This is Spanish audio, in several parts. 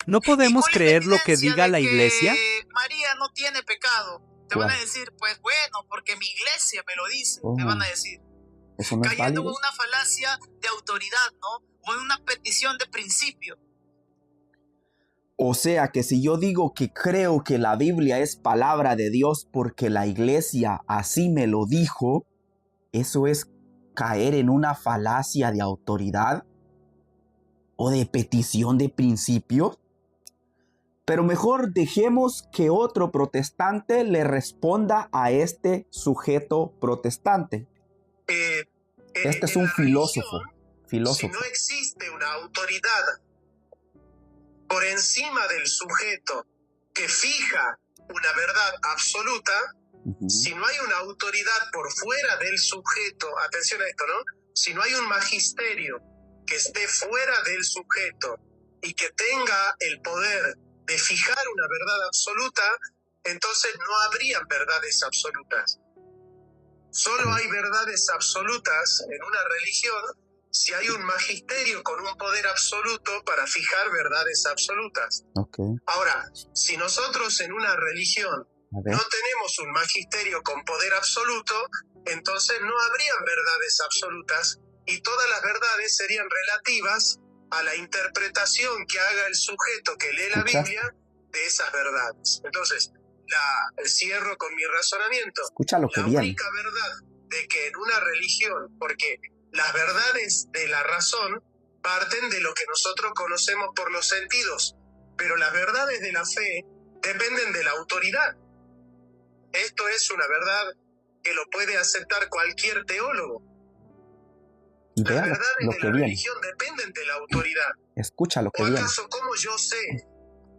¿No Y podemos con la creer lo que evidencia diga de la iglesia? que María no tiene pecado, te van a ¿Cuál? decir, pues bueno, porque mi iglesia me lo dice, te van a decir. ¿Eso no es Cayendo en válido? una falacia de autoridad, ¿no? O en una petición de principio. O sea que si yo digo que creo que la Biblia es palabra de Dios porque la iglesia así me lo dijo, ¿eso es caer en una falacia de autoridad o de petición de principios? Pero mejor dejemos que otro protestante le responda a este sujeto protestante. Este es un filósofo. Si no existe una autoridad por encima del sujeto que fija una verdad absoluta, si no hay una autoridad por fuera del sujeto, atención a esto, ¿no? Si no hay un magisterio que esté fuera del sujeto y que tenga el poder de fijar una verdad absoluta, entonces no habrían verdades absolutas. Solo hay verdades absolutas en una religión si hay un magisterio con un poder absoluto para fijar verdades absolutas. Ahora, si nosotros en una religión no tenemos un magisterio con poder absoluto, entonces no habrían verdades absolutas y todas las verdades serían relativas a la interpretación que haga el sujeto que lee la Biblia de esas verdades. Entonces, cierro con mi razonamiento. Escucha lo que la viene. única verdad de que en una religión, porque las verdades de la razón parten de lo que nosotros conocemos por los sentidos, pero las verdades de la fe dependen de la autoridad. Esto es una verdad que lo puede aceptar cualquier teólogo. Las verdades de la religión dependen de la autoridad. Escucha lo que ¿O viene. acaso cómo yo sé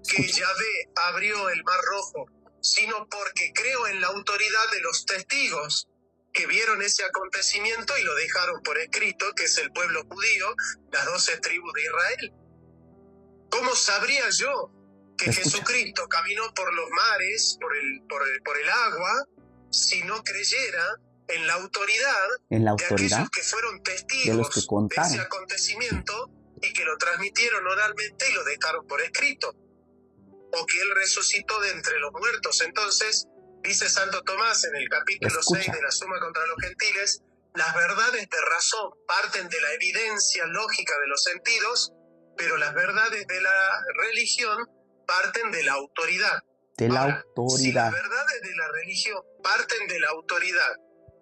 que Yahvé abrió el mar rojo? Sino porque creo en la autoridad de los testigos que vieron ese acontecimiento y lo dejaron por escrito, que es el pueblo judío, las 12 tribus de Israel. ¿Cómo sabría yo que Jesucristo caminó por los mares, por el agua, si no creyera en la autoridad, de aquellos que fueron testigos de ese acontecimiento y que lo transmitieron oralmente y lo dejaron por escrito? O que él resucitó de entre los muertos. Entonces, dice Santo Tomás en el capítulo 6 de la Suma contra los Gentiles, las verdades de razón parten de la evidencia lógica de los sentidos, pero las verdades de la religión parten de la autoridad. Si las verdades de la religión parten de la autoridad,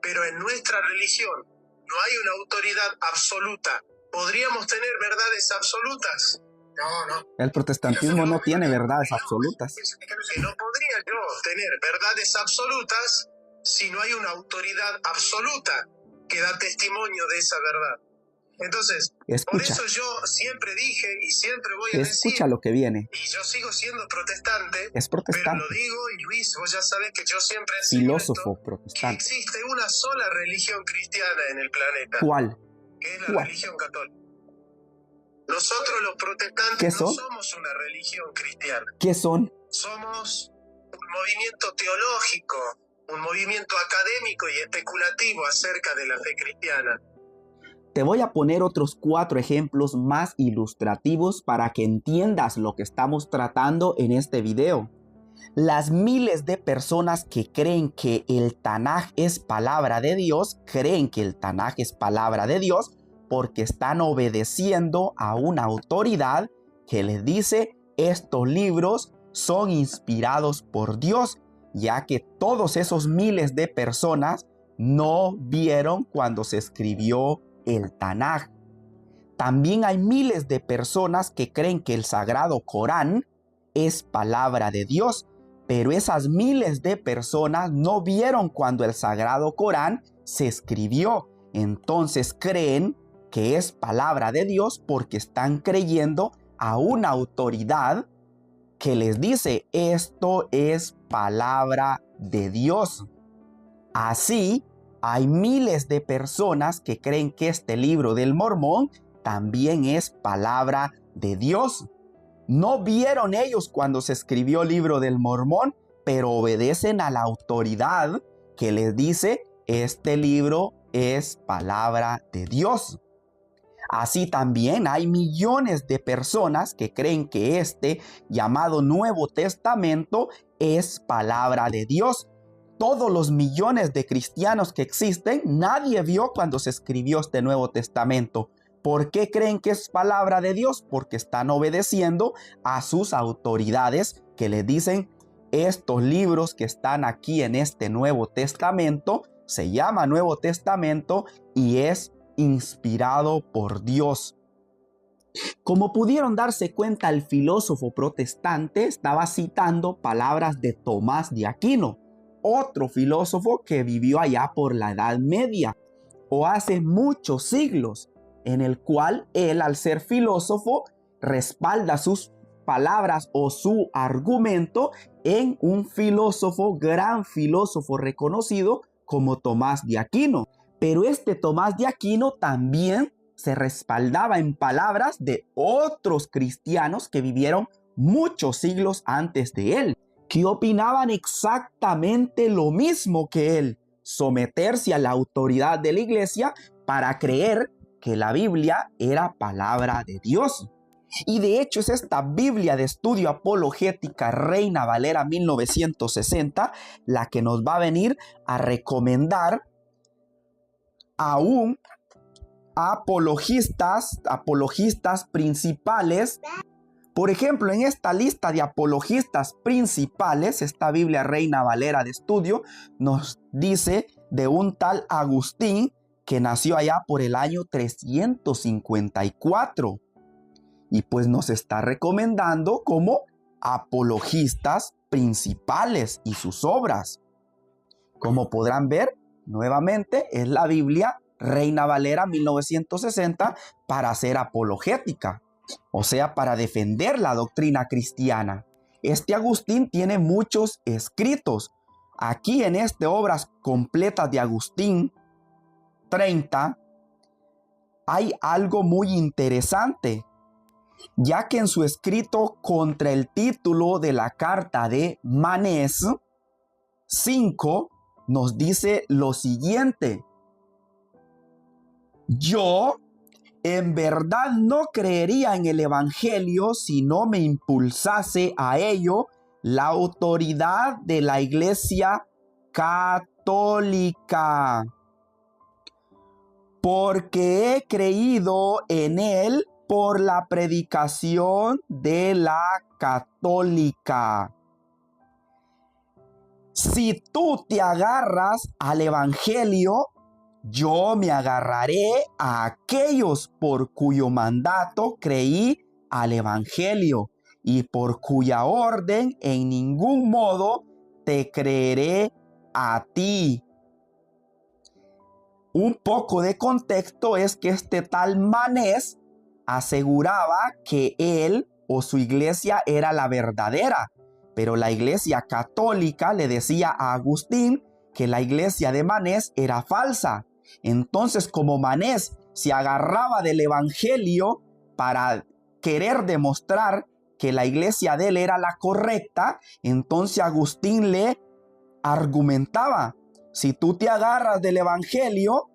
pero en nuestra religión no hay una autoridad absoluta, ¿podríamos tener verdades absolutas? No. El protestantismo no tiene verdades absolutas. Que no podría yo tener verdades absolutas si no hay una autoridad absoluta que da testimonio de esa verdad. Entonces, por eso yo siempre dije y siempre voy a decir, escucha lo que viene. y yo sigo siendo protestante, Es protestante. pero lo digo, y Luis, vos ya sabés que yo siempre filósofo que protestante. existe una sola religión cristiana en el planeta. ¿Cuál? Que es la religión católica. Nosotros los protestantes no somos una religión cristiana. ¿Qué son? Somos un movimiento teológico, un movimiento académico y especulativo acerca de la fe cristiana. Te voy a poner otros 4 ejemplos más ilustrativos para que entiendas lo que estamos tratando en este video. Las miles de personas que creen que el Tanaj es palabra de Dios, creen que el Tanaj es palabra de Dios porque están obedeciendo a una autoridad que les dice estos libros son inspirados por Dios, ya que todos esos miles de personas no vieron cuando se escribió el Tanaj. También hay miles de personas que creen que el Sagrado Corán es palabra de Dios, pero esas miles de personas no vieron cuando el Sagrado Corán se escribió. Entonces creen que es palabra de Dios porque están creyendo a una autoridad que les dice esto es palabra de Dios. Así, hay miles de personas que creen que este libro del Mormón también es palabra de Dios. No vieron ellos cuando se escribió el libro del Mormón, pero obedecen a la autoridad que les dice este libro es palabra de Dios. Así también hay millones de personas que creen que este llamado Nuevo Testamento es palabra de Dios. Todos los millones de cristianos que existen, nadie vio cuando se escribió este Nuevo Testamento. ¿Por qué creen que es palabra de Dios? Porque están obedeciendo a sus autoridades que les dicen: estos libros que están aquí en este Nuevo Testamento se llama Nuevo Testamento y es inspirado por Dios. Como pudieron darse cuenta, el filósofo protestante estaba citando palabras de Tomás de Aquino, otro filósofo que vivió allá por la Edad Media o hace muchos siglos, en el cual él, al ser filósofo, respalda sus palabras o su argumento en un filósofo, gran filósofo reconocido como Tomás de Aquino. Pero este Tomás de Aquino también se respaldaba en palabras de otros cristianos que vivieron muchos siglos antes de él, que opinaban exactamente lo mismo que él: someterse a la autoridad de la iglesia para creer que la Biblia era palabra de Dios. Y de hecho es esta Biblia de estudio apologética Reina Valera 1960 la que nos va a venir a recomendar aún apologistas principales. Por ejemplo, en esta lista de apologistas principales, esta Biblia Reina Valera de estudio nos dice de un tal Agustín que nació allá por el año 354. Y pues nos está recomendando como apologistas principales y sus obras. Como podrán ver, nuevamente es la Biblia Reina Valera 1960 para hacer apologética, o sea, para defender la doctrina cristiana. Este Agustín tiene muchos escritos. Aquí en Obras Completas de Agustín 30 hay algo muy interesante, ya que en su escrito contra el título de la carta de Manés 5 nos dice lo siguiente: yo en verdad no creería en el Evangelio si no me impulsase a ello la autoridad de la Iglesia Católica, porque he creído en él por la predicación de la católica. Si tú te agarras al Evangelio, yo me agarraré a aquellos por cuyo mandato creí al Evangelio y por cuya orden en ningún modo te creeré a ti. Un poco de contexto es que este tal Manés aseguraba que él o su iglesia era la verdadera, pero la iglesia católica le decía a Agustín que la iglesia de Manés era falsa. Entonces, como Manés se agarraba del Evangelio para querer demostrar que la iglesia de él era la correcta, entonces Agustín le argumentaba: si tú te agarras del Evangelio, o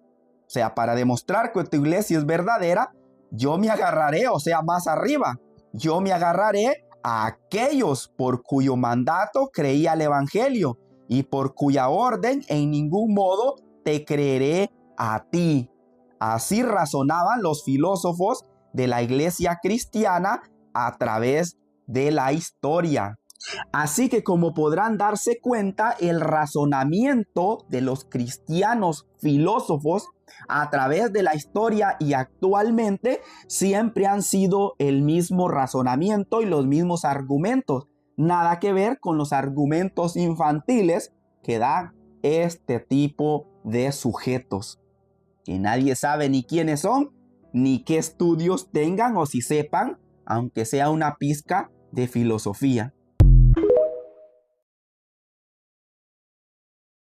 sea, para demostrar que tu iglesia es verdadera, yo me agarraré, o sea, más arriba, yo me agarraré a aquellos por cuyo mandato creí al Evangelio y por cuya orden en ningún modo te creeré a ti. Así razonaban los filósofos de la iglesia cristiana a través de la historia. Así que, como podrán darse cuenta, el razonamiento de los cristianos filósofos a través de la historia y actualmente siempre han sido el mismo razonamiento y los mismos argumentos. Nada que ver con los argumentos infantiles que da este tipo de sujetos, que nadie sabe ni quiénes son, ni qué estudios tengan o si sepan, aunque sea una pizca de filosofía.